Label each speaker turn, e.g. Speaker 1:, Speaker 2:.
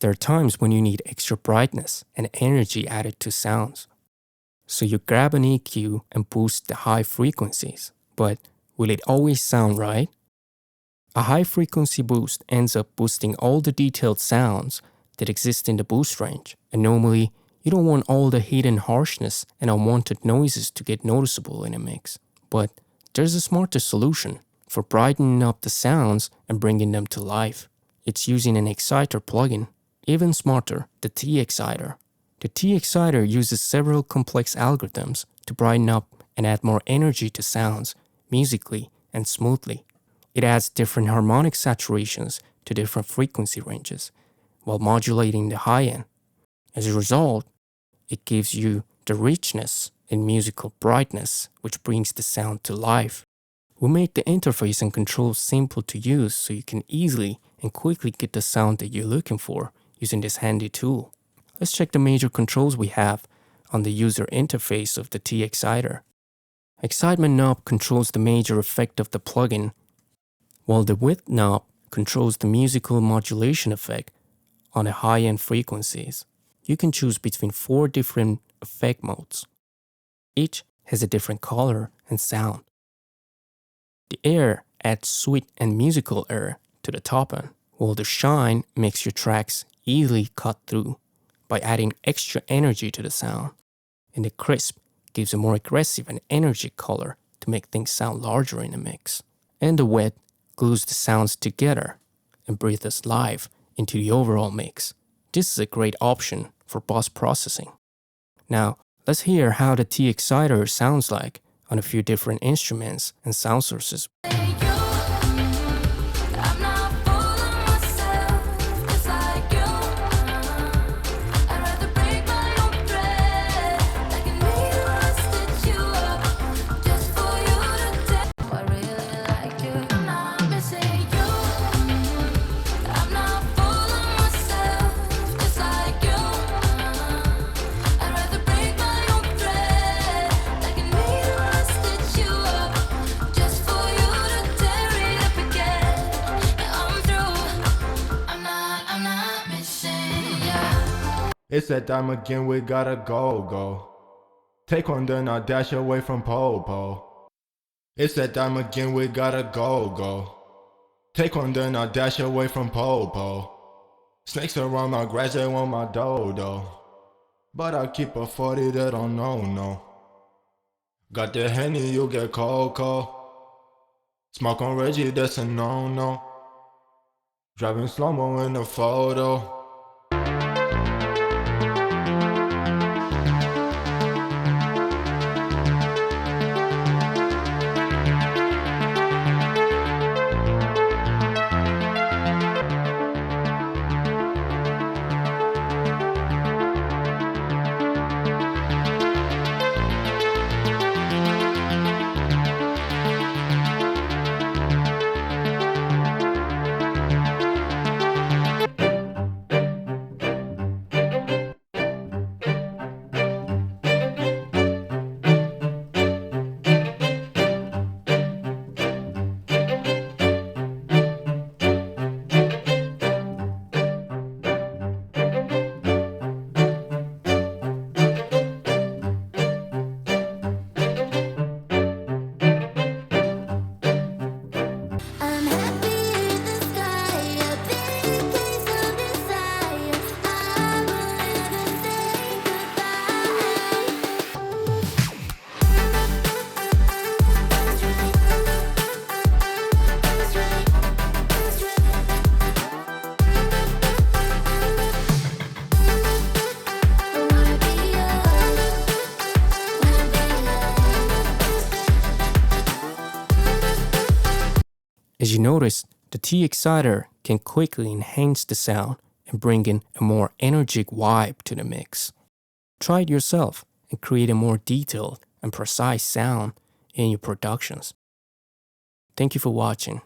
Speaker 1: There are times when you need extra brightness and energy added to sounds. So you grab an EQ and boost the high frequencies. But will it always sound right? A high frequency boost ends up boosting all the detailed sounds that exist in the boost range. And normally, you don't want all the hidden harshness and unwanted noises to get noticeable in a mix. But there's a smarter solution for brightening up the sounds and bringing them to life. It's using an exciter plugin. Even smarter, the T-Exciter. The T-Exciter uses several complex algorithms to brighten up and add more energy to sounds, musically and smoothly. It adds different harmonic saturations to different frequency ranges, while modulating the high end. As a result, it gives you the richness and musical brightness which brings the sound to life. We make the interface and controls simple to use so you can easily and quickly get the sound that you're looking for using this handy tool. Let's check the major controls we have on the user interface of the T-Exciter. Excitement knob controls the major effect of the plugin, while the width knob controls the musical modulation effect on the high-end frequencies. You can choose between 4 different effect modes. Each has a different color and sound. The air adds sweet and musical air to the top end, while the shine makes your tracks easily cut through by adding extra energy to the sound. And the crisp gives a more aggressive and energic color to make things sound larger in the mix. And the wet glues the sounds together and breathes life into the overall mix. This is a great option for post-processing. Now, let's hear how the T-Exciter sounds like on a few different instruments and sound sources.
Speaker 2: It's that time again, we gotta go. Take one, then I'll dash away from pole. It's that time again, we gotta go. Take one, then I'll dash away from pole. Snakes around my grass, they want my dodo. But I keep a 40, they don't know, no. Got the Henny, you get cold. Smoke on Reggie, that's a no. Driving slow-mo in the photo.
Speaker 1: As you notice, the T-Exciter can quickly enhance the sound and bring in a more energic vibe to the mix. Try it yourself and create a more detailed and precise sound in your productions. Thank you for watching.